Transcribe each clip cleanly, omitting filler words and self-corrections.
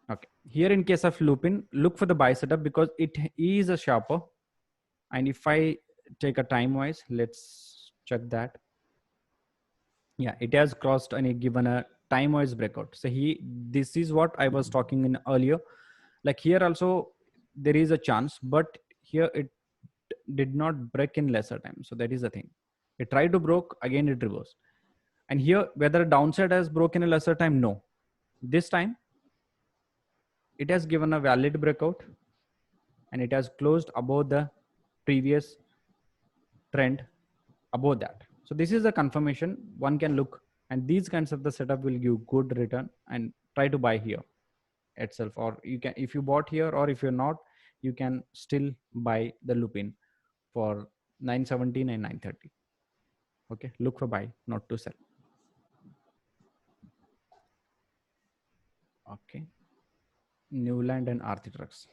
Okay. Here in case of Lupin, look for the buy setup because it is a sharper. And if I take a time wise, let's check that. Yeah, it has crossed and given a time wise breakout. So this is what I was talking in earlier. Like here also there is a chance, but here it did not break in lesser time. So that is the thing. It tried to broke, again it reversed. And here whether downside has broken in lesser time, no. This time it has given a valid breakout and it has closed above the previous trend above that. So this is a confirmation one can look, and these kinds of the setup will give good return, and try to buy here itself, or you can, if you bought here or if you're not, you can still buy the Lupin for 917 and 930. Okay, look for buy, not to sell. Okay, Newland and Aarti Trucks.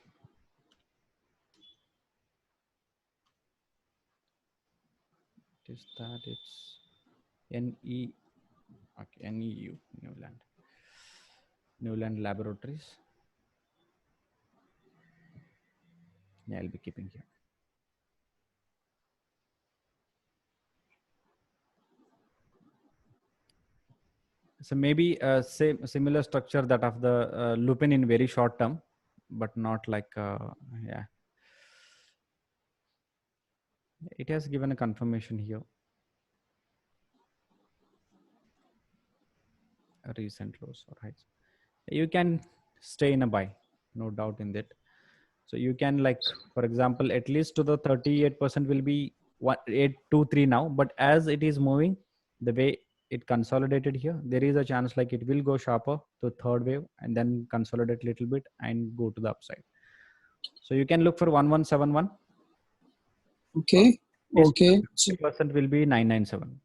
Is that it's NE, okay, NEU, Newland Laboratories. Yeah, I'll be keeping here. So maybe same similar structure that of the Lupin in very short term, but not like yeah. It has given a confirmation here. A recent lows or highs. You can stay in a buy, no doubt in that. So you can, like for example, at least to the 38% will be 823 now. But as it is moving, the way it consolidated here, there is a chance like it will go sharper to third wave and then consolidate a little bit and go to the upside. So you can look for 1171. Okay. Okay. Percent will be 997.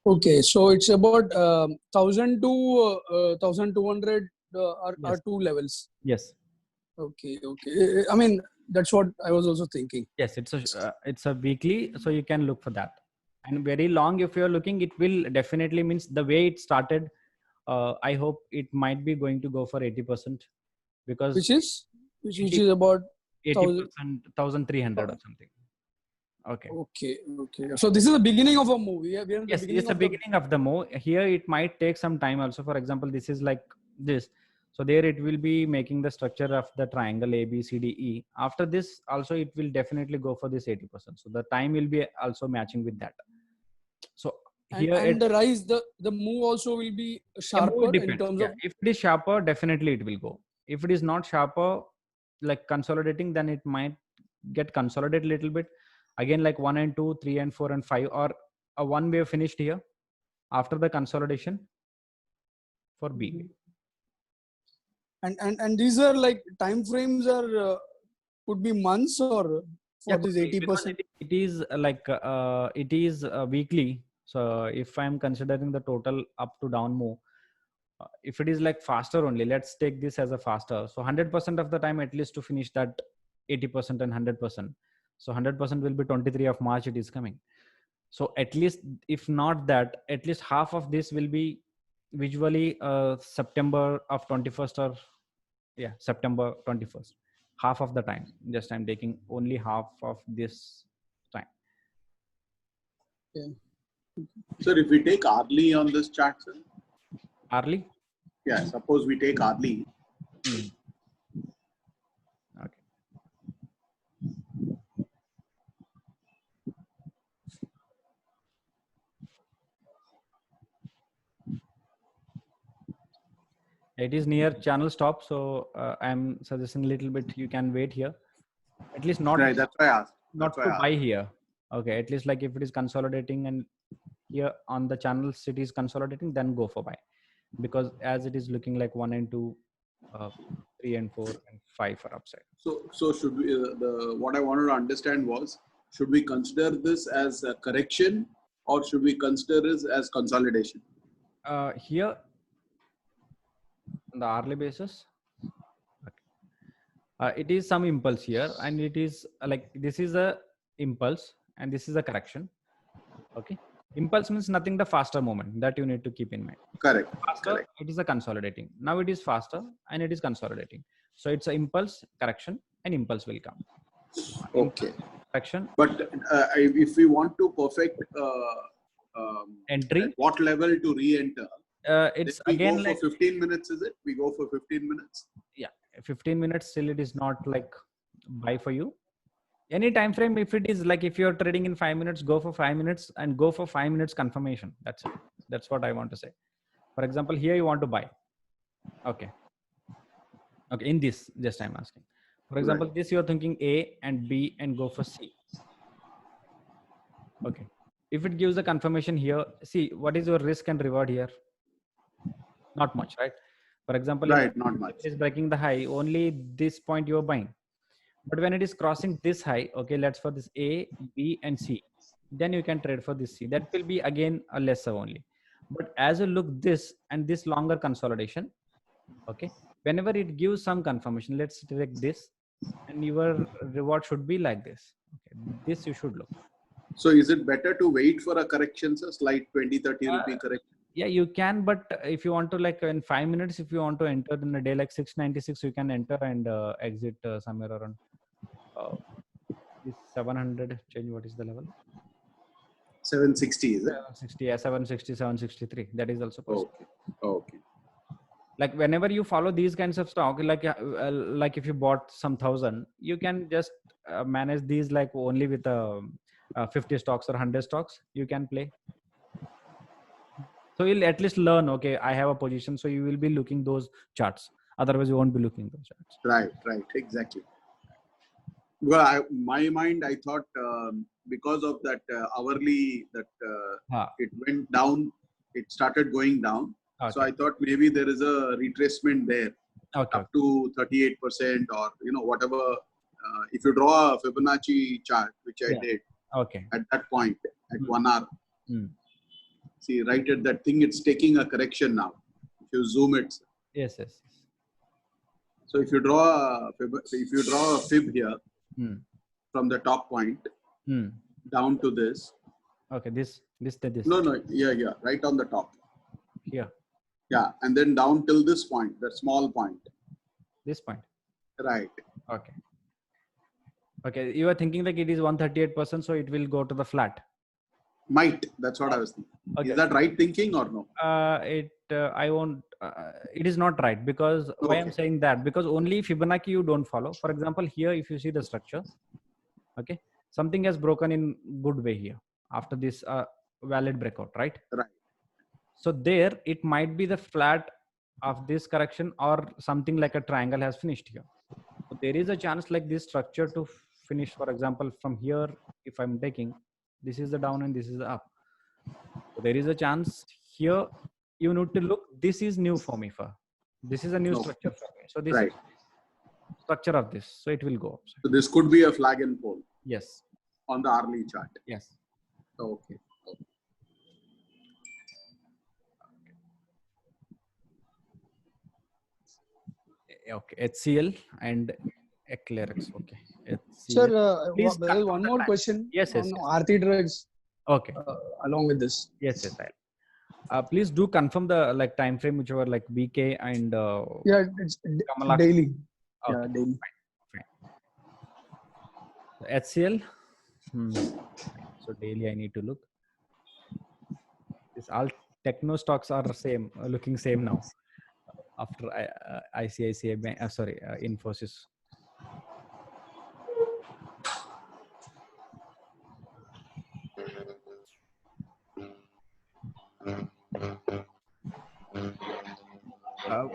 Okay, so it's about 1000 to 1200 are Yes. two levels. Yes. Okay. Okay. I mean, that's what I was also thinking. Yes, it's a weekly, so you can look for that. And very long, if you're looking, it will definitely means the way it started. I hope it might be going to go for 80% because which is about 80%, 1300 or something. Okay. Okay. Okay. So this is the beginning of a move. We are Yes, it's the beginning of the move. Here it might take some time also. For example, this is like this. So there it will be making the structure of the triangle A, B, C, D, E. After this also it will definitely go for this 80%. So the time will be also matching with that. So here and the rise, the move also will be sharper in terms of. If it is sharper, definitely it will go. If it is not sharper, like consolidating, then it might get consolidated a little bit. Again, like 1 and 2, 3 and 4 and 5, or a one wave finished here after the consolidation for B wave. And these are like time frames are could be months or for this 80%. It is like it is weekly. So if I'm considering the total up to down move, if it is like faster only, let's take this as a faster. So 100% of the time, at least to finish that 80% and 100%. So 100% will be 23 of March. It is coming. So at least, if not that, at least half of this will be visually September of 21st or yeah, September 21st. Half of the time. Just I'm taking only half of this time. Yeah. Sir, if we take hourly on this chart, sir. Hourly? Yeah, suppose we take hourly. Okay. It is near channel stop, so I'm suggesting a little bit. You can wait here, at least not. Right, that's why I asked. Not to buy here. Okay, at least like if it is consolidating and here on the channels it is consolidating, then go for buy, because as it is looking like 1 and 2, 3 and 4 and 5 for upside. So should we? What I wanted to understand was, should we consider this as a correction or should we consider this as consolidation? Here on the hourly basis, it is some impulse here, and it is like this is a impulse and this is a correction. Okay, Impulse means nothing, the faster movement that you need to keep in mind. Correct. Faster, Correct. it is a consolidating. Now it is faster and it is consolidating. So it's a impulse correction and impulse will come. Okay. Correction, But if we want to perfect entry, at what level to re-enter, it's then we again go like, for 15 minutes, is it? We go for 15 minutes? yeah, 15 minutes still it is not like buy for you. Any time frame, if it is like if you're trading in 5 minutes, go for 5 minutes and go for 5 minutes confirmation. That's it. That's what I want to say. For example, here you want to buy. Okay. Okay, in this, just I'm asking. For example, Right. this you're thinking A and B and go for C. Okay. If it gives a confirmation here, see what is your risk and reward here? Not much, right? For example, Right, if not much. it is breaking the high, only this point you're buying. But when it is crossing this high, okay, let's for this A, B, and C, then you can trade for this C. That will be again a lesser only. But as you look this and this longer consolidation, okay, whenever it gives some confirmation, let's take this, and your reward should be like this. Okay, this you should look. So is it better to wait for a correction, sir? Slight 20-30 rupee correction? Yeah, you can, but if you want to like in 5 minutes, if you want to enter in a day like 696, you can enter and exit somewhere around this 700 change. What is the level? 760, is it? 760, yeah, 760, 763. That is also possible. Okay. Okay. Like whenever you follow these kinds of stock, like if you bought some 1,000, you can just manage these like only with 50 stocks or 100 stocks. You can play. So you'll at least learn. Okay, I have a position, so you will be looking those charts. Otherwise, you won't be looking those charts. Right, right, exactly. Well, my mind, I thought because of that hourly, it went down, it started going down. Okay. So I thought maybe there is a retracement there Okay. up to 38% or, whatever. If you draw a Fibonacci chart, which I did Okay. at that point, at 1 hour, Hmm. see, right at that thing, it's taking a correction now. If you zoom it. Yes, yes. So if you draw a fib here Hmm. from the top point Hmm. down to this. Okay, this. No, yeah, right on the top. Here, Yeah, and then down till this point, that small point. this point. Right. Okay. Okay, you are thinking like it is 138%, so it will go to the flat. Might. That's what I was thinking. Okay. Is that right thinking or no? I won't. It is not right because why I'm Okay. saying that, because only Fibonacci you don't follow. For example, here if you see the structure, okay, something has broken in good way here after this valid breakout, right? Right. So there it might be the flat of this correction or something like a triangle has finished here. So there is a chance like this structure to finish. For example, from here, if I'm taking, this is the down and this is the up. So there is a chance here. You need to look. This is new for me. This is a new No. structure for me. So this Right. is structure of this. So it will go up. So this could be a flag and pole Yes. on the hourly chart. Yes. Okay. Okay. HCL and Eclairx. Okay. HCL. Sir, Please there is confirm one the more time. question Yes, yes, on yes. Aarti Drugs Okay. along with this. Yes, yes. Please do confirm the like time frame which were like BK and Yeah, it's Kamala. daily. Okay. Yeah, daily. HCL. So daily I need to look. This all techno stocks are same, looking same now. After ICICI Bank, Infosys.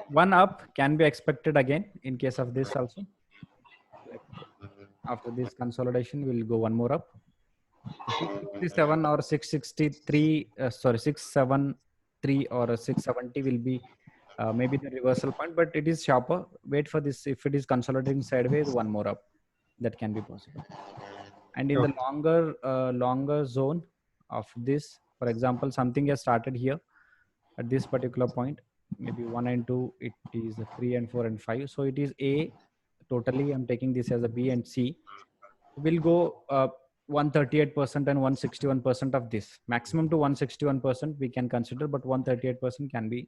One up can be expected again in case of this also. Like after this consolidation, we'll go one more up. 667 or 663, 673 or 670 will be maybe the reversal point, but it is sharper. Wait for this. If it is consolidating sideways, one more up, that can be possible. And in the longer zone of this, for example, something has started here at this particular point, maybe 1 and 2, it is 3 and 4 and 5. So it is A totally. I'm taking this as a B and C. We'll go 138% and 161% of this. Maximum to 161% we can consider, but 138% can be.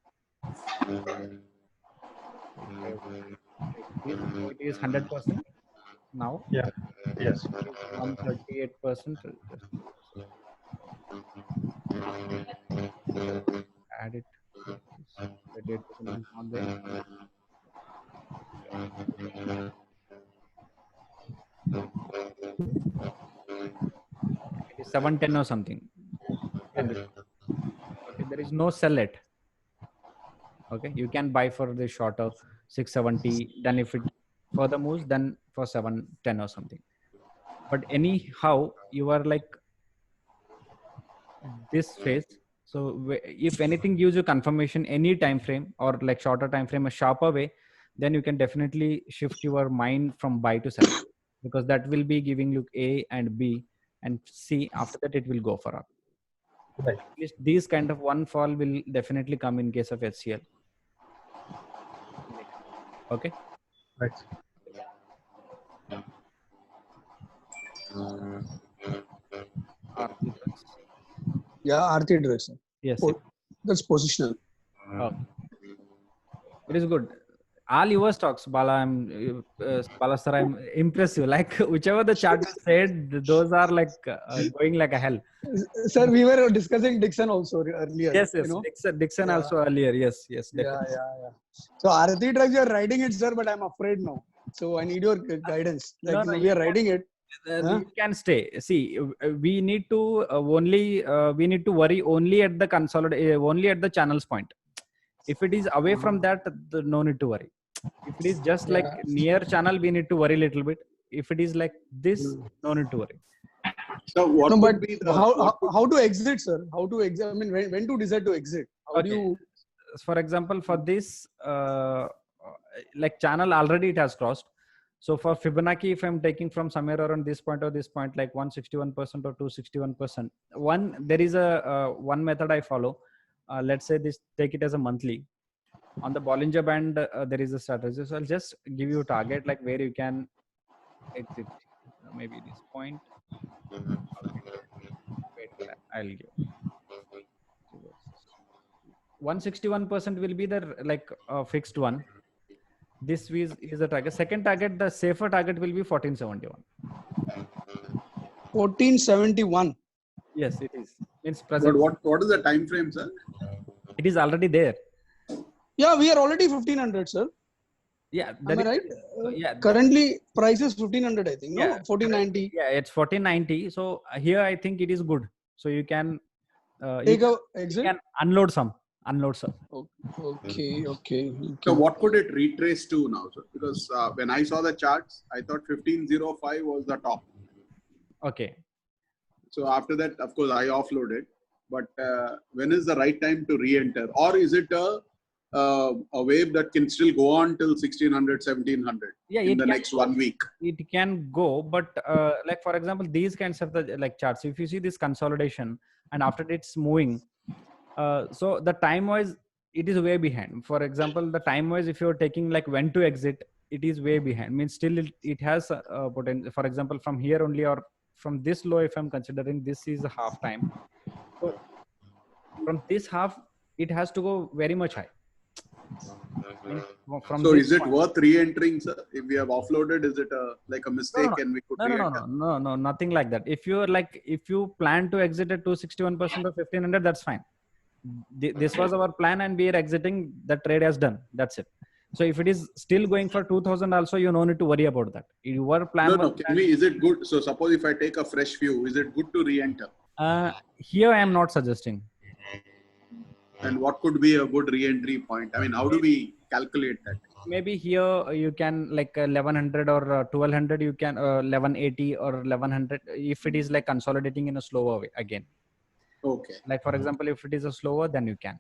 It is 100% now. Yeah. Yes. 138%. Add it. 38% is not there. It is 710 or something. Okay, there is no sell it. Okay, you can buy for the shorter 670. Then if it further moves, then for 710 or something. But anyhow, you are like this phase. So if anything gives you confirmation, any time frame or like shorter time frame, a sharper way, then you can definitely shift your mind from buy to sell, because that will be giving you A and B and C. After that, it will go for up. Right. At least these kind of one fall will definitely come in case of HCL. Okay. Right. Yeah, Aarti Drugs. Yes. That's positional. Okay. It is good. All your stocks, Bala, Bala sir, I'm impressive. Like whichever the chart said, those are like going like a hell. Sir, we were discussing Dixon also earlier. Yes, You know? Dixon also earlier. Yes, definitely. Yeah. So Aarti Drugs, you're riding it, sir, but I'm afraid now. So I need your guidance. Like No, we are riding it. You can stay. See, we need to we need to worry only at the only at the channels point. If it is away from that, no need to worry. If it is just like near channel, we need to worry a little bit. If it is like this, no need to worry. So what would be the, how to exit, sir? How to exit? I mean, when to decide to exit? How do you? For example, for this like channel already it has crossed. So for Fibonacci, if I'm taking from somewhere around this point or this point, like 161% or 261%, there is a one method I follow. Let's say this, take it as a monthly. On the Bollinger Band, there is a strategy. So I'll just give you a target like where you can exit. Maybe this point. Wait, I'll give. 161% will be the like fixed one. This is the target. Second target, the safer target will be 1471. 1471. Yes, it is. It's present. But what is the time frame, sir? It is already there. Yeah, we are already 1500, sir. Yeah, am I right? Yeah. Currently, price is 1500, I think. No, 1490. Yeah, it's 1490. So here, I think it is good. So you can take a exit. You can unload some. Okay. So what could it retrace to now, sir? Because when I saw the charts, I thought 1505 was the top. Okay. So after that, of course, I offloaded. But when is the right time to re-enter? Or is it a wave that can still go on till 1600, 1700 in the next 1 week? It can go, but like for example, these kinds of like charts, if you see this consolidation and after it's moving, so the time wise, it is way behind. For example, the time wise, if you're taking like when to exit, it is way behind. Means still it has potential. For example, from here only or from this low, if I'm considering this is a half time. So from this half, it has to go very much high. So is it worth re-entering, sir? If we have offloaded, is it like a mistake and we could re-enter? No, nothing like that. If you plan to exit at 261% or 1500, that's fine. This was our plan and we are exiting. The trade has done. That's it. So if it is still going for 2000 also, you no need to worry about that. Your plan is it good? So suppose if I take a fresh view, is it good to re-enter? Here I am not suggesting. And what could be a good re-entry point? I mean, how do we calculate that? Maybe here you can like 1100 or 1200, you can 1180 or 1100 if it is like consolidating in a slower way again. Okay. Like for example, if it is a slower, then you can.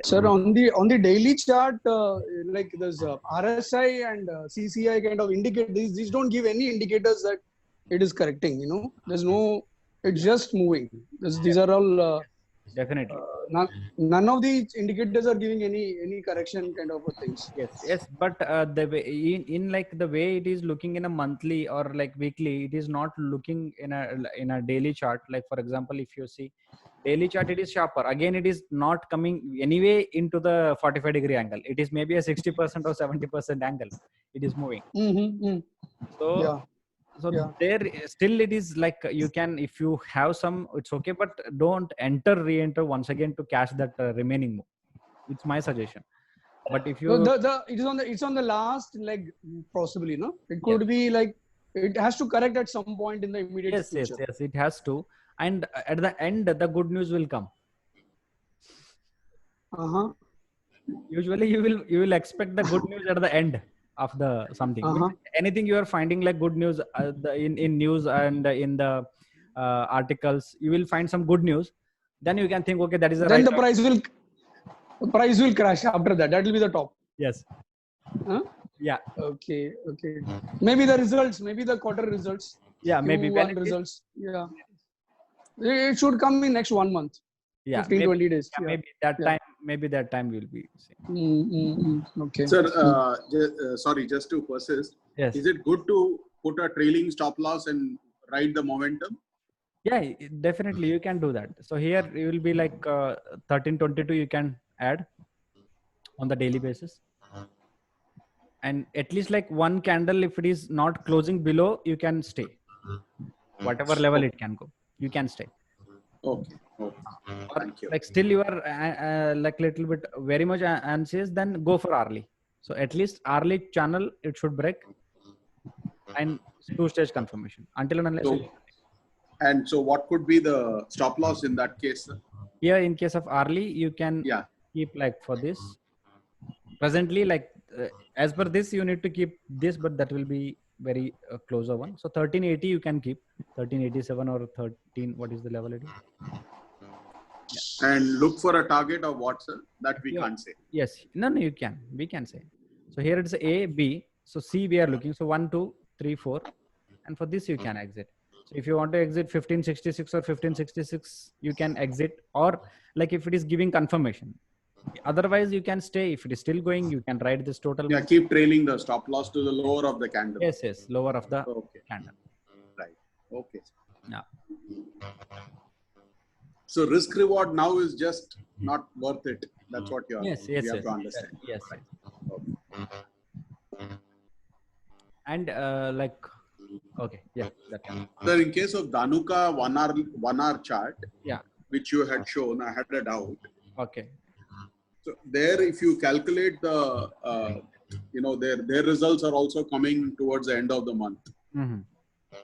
Sir, on the daily chart, like there's RSI and CCI kind of indicate these don't give any indicators that it is correcting. You know, there's no. It's just moving. These are all Definitely. None of these indicators are giving any correction kind of a things. Yes, but the way in like the way it is looking in a monthly or like weekly, it is not looking in a daily chart. Like for example, if you see daily chart, it is sharper. Again, it is not coming anyway into the 45-degree angle. It is maybe a 60% or 70% angle. It is moving. So Yeah. so Yeah. there still it is like you can, if you have some, it's okay, but don't re-enter once again to catch that remaining move. It's my suggestion. But if you So it's on the last leg possibly, no? It could be like it has to correct at some point in the immediate future. yes, it has to, and at the end the good news will come. Usually you will expect the good news at the end of the something. Anything you are finding like good news in news and in the articles, you will find some good news. Then you can think, okay, that is the then right the price will crash after that. That will be the top. Yes. Yeah. Okay. Maybe the results, maybe the quarter results. Yeah, maybe when results. Yeah. It should come in next 1 month. Yeah, 15, 20 days. Yeah, maybe that time will be same. Okay. Sir, sorry, just to persist. Yes. Is it good to put a trailing stop loss and ride the momentum? Yeah, definitely you can do that. So here you will be like 1322 you can add on the daily basis. And at least like one candle, if it is not closing below, you can stay. Whatever level it can go, you can stay. Okay. Thank you. Like still you are like little bit very much anxious, then go for hourly. So at least hourly channel it should break, and two-stage confirmation until and unless. And so what could be the stop loss in that case, sir? Here in case of hourly, you can keep like for this. Presently, like as per this, you need to keep this, but that will be very closer one. So 1380 you can keep 1387 or 13. What is the level it is? And look for a target of what, sir? That we can't say. Yes, no, you can. We can say. So here it's A, B. So C we are looking. So 1, 2, 3, 4, and for this you can exit. So if you want to exit 1566 or 1566, you can exit, or like if it is giving confirmation. Otherwise, you can stay. If it is still going, you can ride this total. Yeah, keep trailing the stop loss to the lower of the candle. Yes, lower of the candle. Right. Okay. Yeah. So risk reward now is just not worth it. That's what you are. Yes. have to understand. Yes. Right. Okay. And like, okay, yeah. That can. Sir, in case of Dhanuka 1 hour chart, which you had shown, I had a doubt. Okay. So there, if you calculate the, their results are also coming towards the end of the month.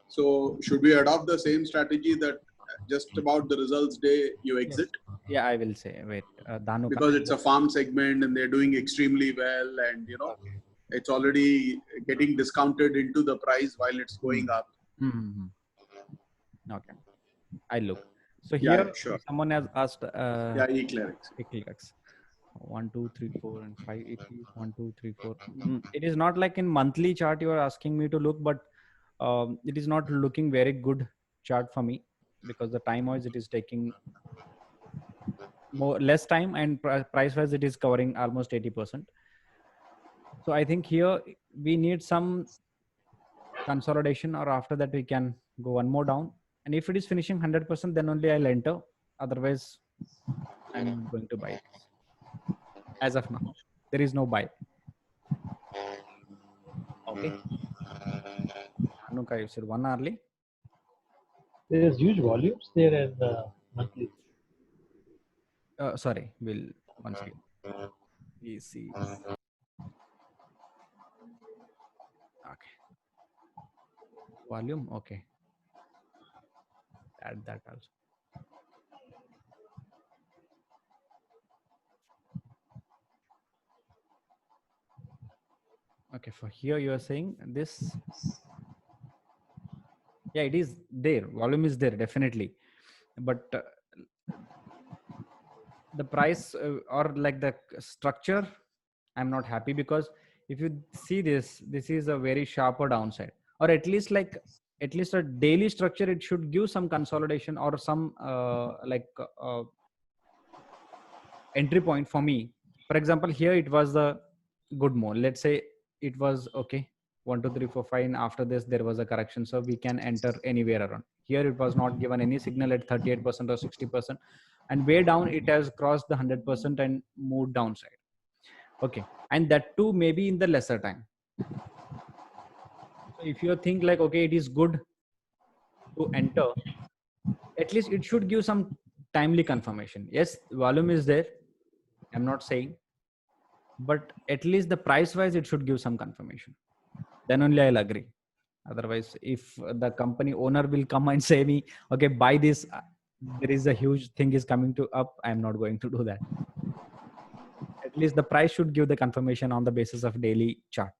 So should we adopt the same strategy that just about the results day you exit? Yeah, I will say, wait, Dhanuka. Because it's a farm segment and they're doing extremely well, and it's already getting discounted into the price while it's going up. Okay, I look. So here, someone has asked. Eclairix. 1, 2, 3, 4, and 5. 1, 2, 3, 4. It is not like in monthly chart you are asking me to look, but it is not looking very good chart for me, because the time wise it is taking less time, and price wise it is covering almost 80%. So I think here we need some consolidation, or after that we can go one more down. And if it is finishing 100%, then only I'll enter. Otherwise, I'm going to buy it. As of now, there is no buy. Okay. Dhanuka, you said 1 hourly. There is huge volumes there in the monthly. Sorry, we'll once again. We see. Okay. Volume. Okay. Add that also. Okay, for here you are saying this. Yeah, it is there. Volume is there, definitely. But the price or like the structure, I'm not happy, because if you see this is a very sharper downside, or at least a daily structure. It should give some consolidation or some entry point for me. For example, here it was the good mode. Let's say it was okay, 1 2 3 4 5, and after this there was a correction, so we can enter anywhere around here. It was not given any signal at 38% or 60%, and way down it has crossed the 100% and moved downside. Okay, and that too maybe in the lesser time. So if you think like, okay, it is good to enter, at least it should give some timely confirmation. Yes, volume is there, I'm not saying, but at least the price wise it should give some confirmation. Then only I'll agree. Otherwise, if the company owner will come and say me, okay, buy this, there is a huge thing is coming to up, I'm not going to do that. At least the price should give the confirmation on the basis of daily chart.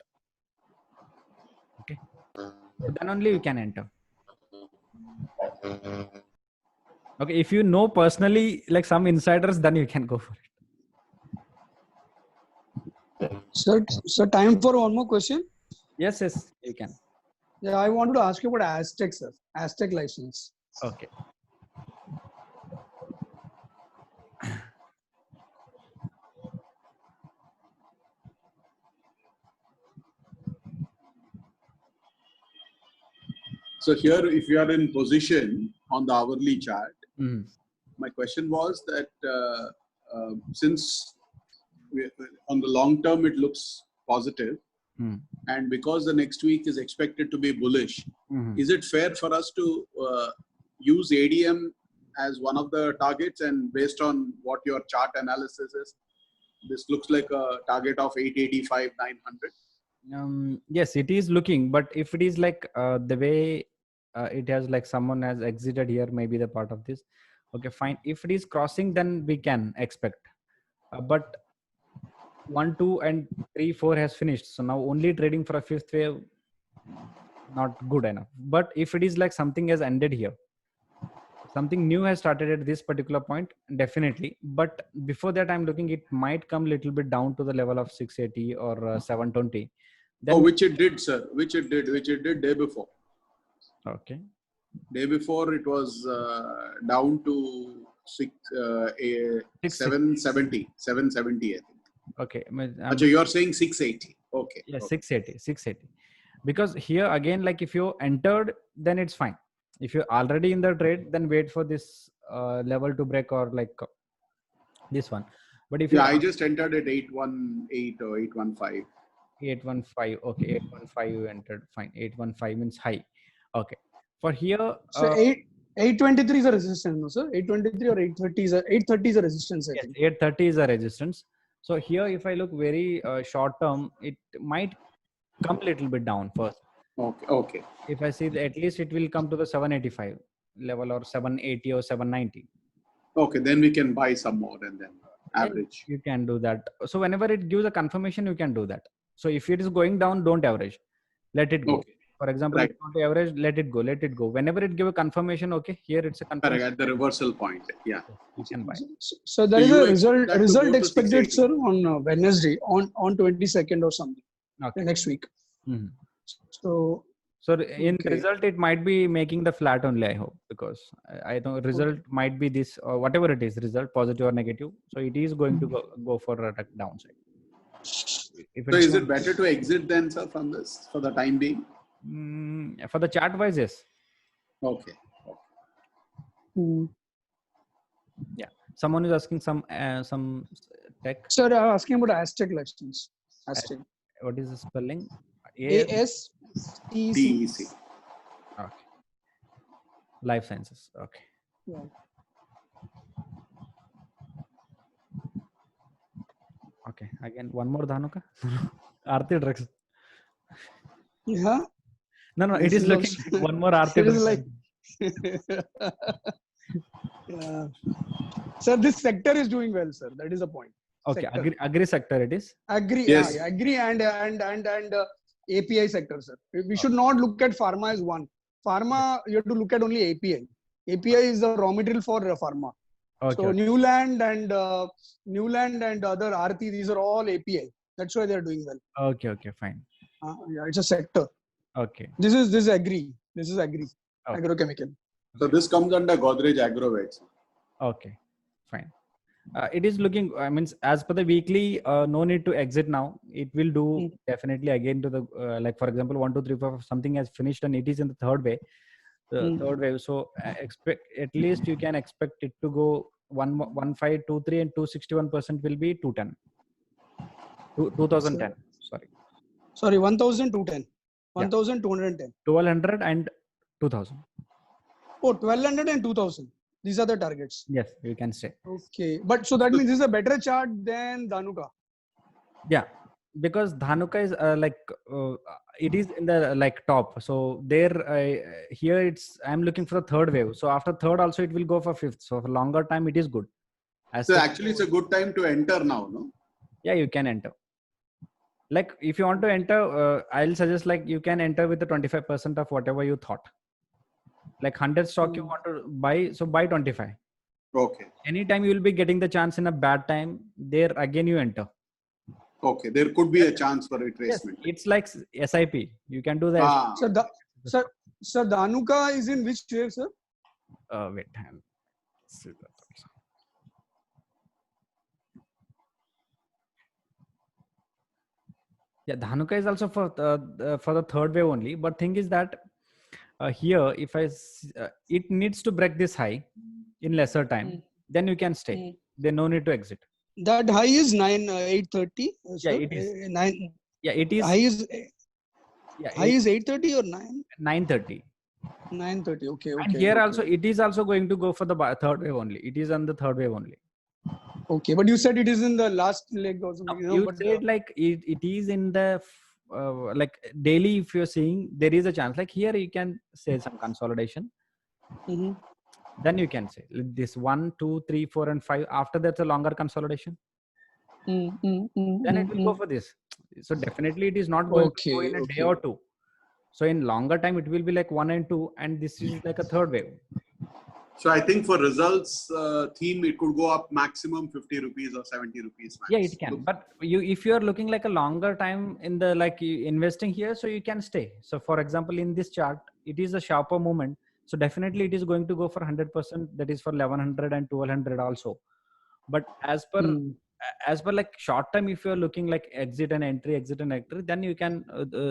Okay, so then only you can enter. Okay, if you know personally like some insiders, then you can go for it. Sir, time for one more question. Yes, you can. Yeah, I wanted to ask you about Aztec, sir. Aztec license. Okay. So here, if you are in position on the hourly chart, Mm-hmm. my question was that since on the long term it looks positive, and because the next week is expected to be bullish, is it fair for us to use ADM as one of the targets? And based on what your chart analysis is, this looks like a target of 885, 900. Yes, it is looking, but if it is like the way it has like someone has exited here, maybe the part of this. Okay, fine. If it is crossing, then we can expect. But 1, 2, and 3, 4 has finished. So now only trading for a fifth wave, not good enough. But if it is like something has ended here, something new has started at this particular point, definitely. But before that, I'm looking, it might come a little bit down to the level of 680 or 720. Then, which it did, sir. Which it did day before. Okay. Day before it was down to 770, I think. Okay. So you are saying 680. Okay. Yeah, okay. 680. Because here again, like if you entered, then it's fine. If you're already in the trade, then wait for this level to break or like this one. But if I just entered at 818 or 815. 815. Okay, 815 you entered. Fine. 815 means high. Okay. For here, so 823 is a resistance, no sir? 823 or 830 is 830 is a resistance. I yes, think 830 is a resistance. So here, if I look very short term, it might come a little bit down first. Okay. If I see that at least it will come to the 785 level or 780 or 790. Okay, then we can buy some more and then average. You can do that. So whenever it gives a confirmation, you can do that. So if it is going down, don't average. Let it go. Okay. For example, if you want to average, let it go. Whenever it gives a confirmation, okay, here it's a confirmation. Correct, at the reversal point. Yeah. You can buy. So there is a result expected, sir, on Wednesday, on 22nd or something. Okay. Next week. Mm-hmm. So in result, it might be making the flat only, I hope, because I know result might be this or whatever it is, result positive or negative. So it is going to go for a downside. So is it better to exit then, sir, from this for the time being? For the chart wise, yes. Okay. Yeah. Someone is asking some tech. Sir, I'm asking about Aztec license. Aztec. What is the spelling? ASTEC. Okay. Life sciences. Okay. Yeah. Okay. Again, one more Dhanuka. Aarti drugs. Yeah. No. It is looking like one more Aarti drugs. Like. Yeah. Sir, this sector is doing well, sir. That is the point. Okay. Agri sector it is. Agri. Yes. Yeah, agri and API sector, sir. We should not look at pharma as one. Pharma, you have to look at only API. API is the raw material for pharma. Okay. So Newland and other Aarti, these are all API. That's why they are doing well. Okay. Fine. Yeah, it's a sector. Okay. This is agri. Okay. Agrochemical. So this comes under Godrej Agrovet. Okay. Fine. It is looking, I mean, as per the weekly, no need to exit now. It will do definitely again to the, like for example, 1, 2, 3, 4, something has finished and it is in the third wave. Third wave. So expect, at least you can expect it to go 1523 and 261% will be 210. 2010. Sorry, 1,210. Yeah. 1,210. 1200 and 2000. Oh, 1,200 and 2,000. These are the targets. Yes, you can say. Okay. But so that means this is a better chart than Dhanuka. Yeah, because Dhanuka is it is in the like top. So there, here it's, I'm looking for the third wave. So after third also it will go for fifth. So for longer time it is good. So actually it's a good time to enter now, no? Yeah, you can enter. Like if you want to enter, I'll suggest like you can enter with the 25% of whatever you thought. Like 100 stock you want to buy, so buy 25. Okay. Anytime you will be getting the chance in a bad time, there again you enter. Okay, there could be a chance for retracement. Yes, it's like SIP. You can do that. Sir, Dhanuka is in which wave, sir? Wait. Yeah, Dhanuka is also for the third wave only. But thing is that here, if it needs to break this high in lesser time, then you can stay. Then no need to exit. That high is 830. Yeah, it is. 9. Yeah, it is. High is. Yeah, high is 830 or 9? 930. 930. Okay. And here also, it is also going to go for the third wave only. It is on the third wave only. Okay, but you said it is in the last leg also. You said like it is in the like daily. If you're seeing, there is a chance. Like here, you can say some consolidation. Then you can say this 1, 2, 3, 4, and 5. After that's a longer consolidation. Then it will go for this. So definitely, it is not going to go in a day or two. So in longer time, it will be like 1 and 2, and this is like a third wave. So I think for results theme, it could go up maximum 50 rupees or 70 rupees. Max. Yeah, it can. But if you are looking like a longer time in the like investing here, so you can stay. So for example, in this chart, it is a sharper movement. So definitely it is going to go for 100%. That is for 1100 and 1200 also. But as per like short term, if you are looking like exit and entry, then you can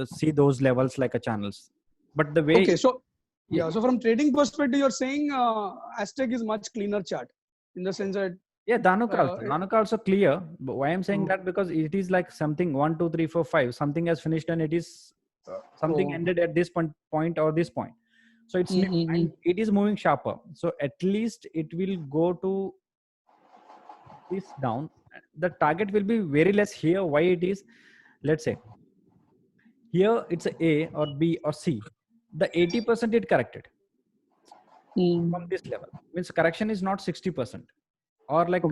see those levels like a channels. But the way. Okay, so. Yeah, so from trading perspective, you're saying Aztec is much cleaner chart in the sense that. Yeah, Dhanuka also clear. But why I'm saying that, because it is like something 1, 2, 3, 4, 5. Something has finished and it is something ended at this point or this point. So it's and it is moving sharper. So at least it will go to this down. The target will be very less here. Why it is? Let's say here it's A or B or C. The 80% it corrected from this level. Means correction is not 60%. Or like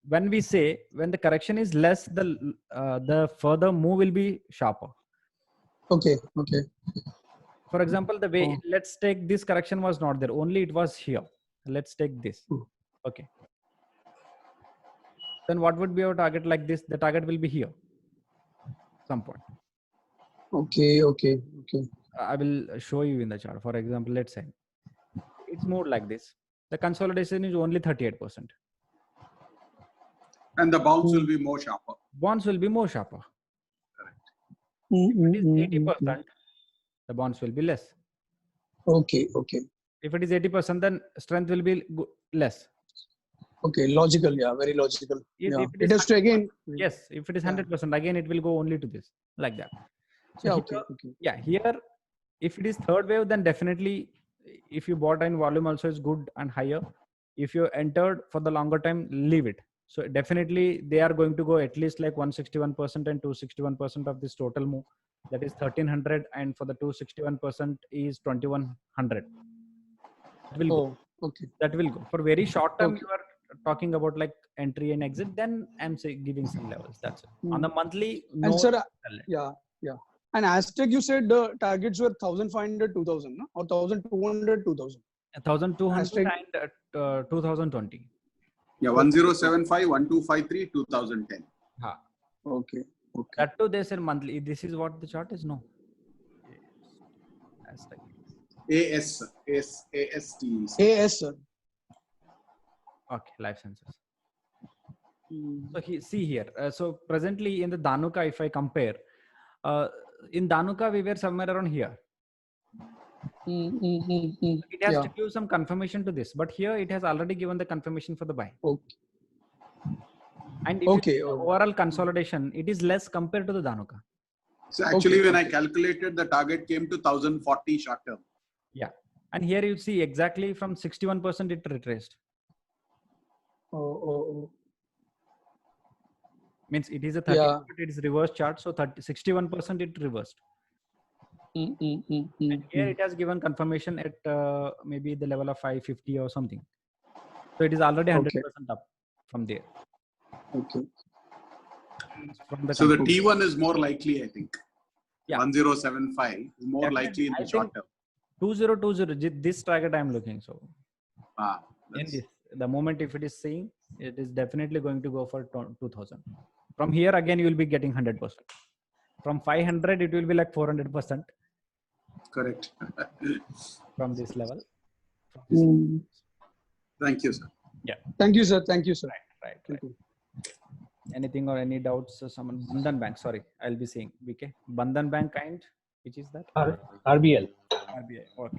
when we say when the correction is less, the further move will be sharper. Okay. For example, the way let's take this correction was not there. Only it was here. Let's take this. Okay. Then what would be our target like this? The target will be here. Some point. Okay. I will show you in the chart. For example, let's say it's moved like this. The consolidation is only 38%. And the bounce will be more sharper. Bonds will be more sharper. Correct. If it is 80%, the bonds will be less. Okay. If it is 80%, then strength will be less. Okay, logical. Yeah, very logical. If it has to again. Yes, if it is 100%, again it will go only to this, like that. So here, if it is third wave, then definitely if you bought in volume also is good and higher. If you entered for the longer time, leave it. So definitely they are going to go at least like 161% and 261% of this total move. That is 1300, and for the 261% is 2100. That will go. Okay. That will go. For very short term, you are talking about like entry and exit. Then I'm giving some levels. That's it. On the monthly. And sir, yeah. And Aztec, you said the targets were 1500, 2000, no? Or 1200, 2000. 1200 and 2020. Yeah, 1075, 1253, 2010. Okay. That too, they said monthly. This is what the chart is. No. AS, sir. Okay, life sciences. So see here. So presently in the Dhanuka, if I compare, in Dhanuka we were somewhere around here. It has Yeah. to give some confirmation to this, but here it has already given the confirmation for the buy. Okay. And if you see the overall consolidation, it is less compared to the Dhanuka. So actually, when I calculated, the target came to 1040 short term. Yeah. And here you see exactly from 61% it retraced. Means it is a 30, Yeah. but it is reverse chart. So 61% it reversed. And here it has given confirmation at maybe the level of 550 or something. So it is already 100% up from there. Okay. From the So the T1 is more likely, I think. Yeah. 1075 is more likely in the short term. 2020, this target I am looking. So in That's this, the moment if it is seeing, it is definitely going to go for 2000. From here again, you will be getting 100%. From 500, it will be like 400%. correct. From this level. Thank you, sir. Yeah. Thank you, sir. Thank you, sir. Right. Anything or any doubts? Someone Bandhan Bank. Sorry, I'll be saying BK. Bandhan Bank kind. Which is that? RBL. RBI. Okay.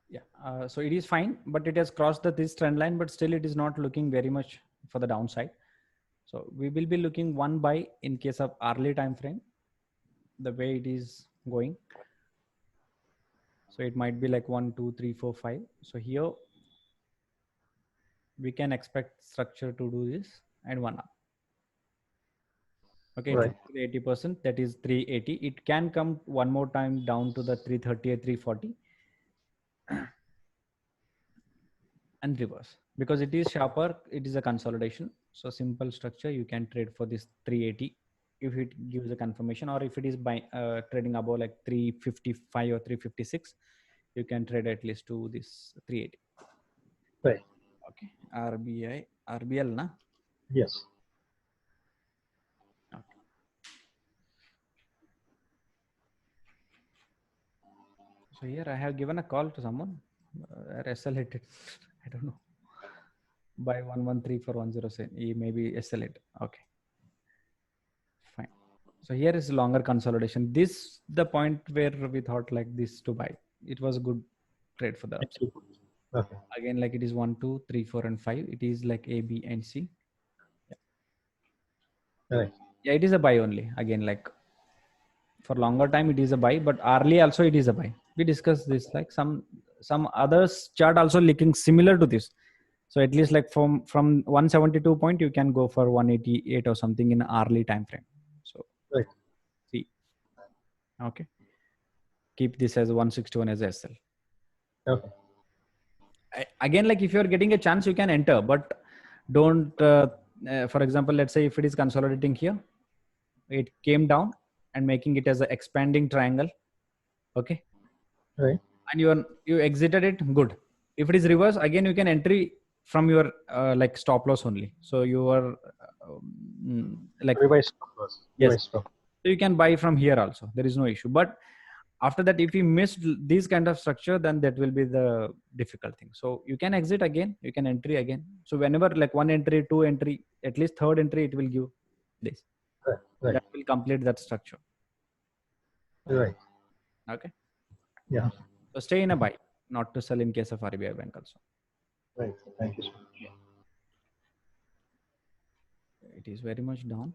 Yeah, so it is fine, but it has crossed this trend line, but still it is not looking very much for the downside. So we will be looking one buy in case of early time frame, the way it is going. So it might be like 1, 2, 3, 4, 5. So here we can expect structure to do this and one up. Okay, right. 80%, that is 380. It can come one more time down to the 330 or 340. And reverse, because it is sharper, it is a consolidation. So simple structure, you can trade for this 380 if it gives a confirmation, or if it is by trading above like 355 or 356, you can trade at least to this 380. Right. Okay. RBL na? Yes. Okay. So here I have given a call to someone, SL-hit. I don't know. By 113410, he may be SL-hit. Okay. Fine. So here is longer consolidation. This the point where we thought like this to buy. It was a good trade for the upside. Okay. Again, like it is 1, 2, 3, 4, and 5. It is like A, B, and C. Yeah. Right. Yeah, it is a buy only. Again, like for longer time, it is a buy, but early also it is a buy. We discussed this, like some others chart also looking similar to this. So at least like from 172 point, you can go for 188 or something in early time frame. So right. See, okay. Keep this as 161 as SL. Okay. Again, like if you are getting a chance, you can enter, but don't. For example, let's say if it is consolidating here, it came down and making it as an expanding triangle. Okay. Right. And you exited it, good. If it is reverse, again you can entry from your like stop loss only. So you are like revised stop loss. Yes. Revised stop. So you can buy from here also. There is no issue. But after that, if you missed this kind of structure, then that will be the difficult thing. So you can exit again, you can entry again. So whenever like one entry, two entry, at least third entry, it will give this. Right. Right. That will complete that structure. Right. Okay. Yeah. So stay in a buy, not to sell in case of RBI Bank also. Right. Thank you so much. It is very much down.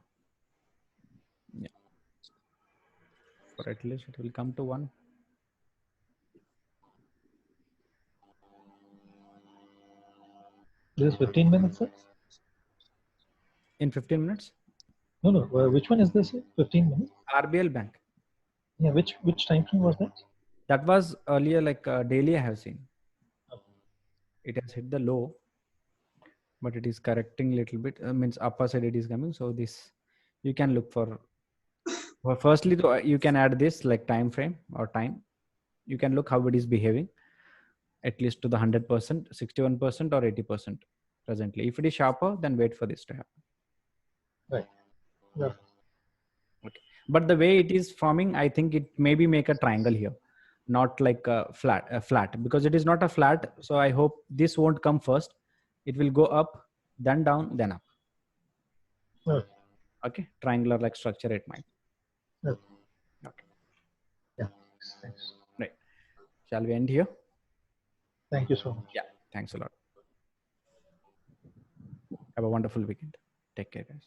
Yeah. Or at least it will come to 1. This is 15 minutes, sir? In 15 minutes? No. Which one is this? 15 minutes? RBL Bank. Yeah. Which time frame was that? That was earlier like daily I have seen. it has hit the low, but it is correcting little bit, means upper side it is coming. So this you can look for, well, firstly though, you can add this like time frame or time. You can look how it is behaving at least to the 100%, 61% or 80% presently. If it is sharper, then wait for this to happen. Right. Yeah. Okay, but the way it is forming, I think it maybe make a triangle here, not like a flat, because it is not a flat. So I hope this won't come first. It will go up, then down, then up. Okay. Okay, triangular like structure it might. Okay. Okay, Yeah. Thanks. right. Shall we end here? Thank you so much. Yeah, thanks a lot. Have a wonderful weekend. Take care, guys.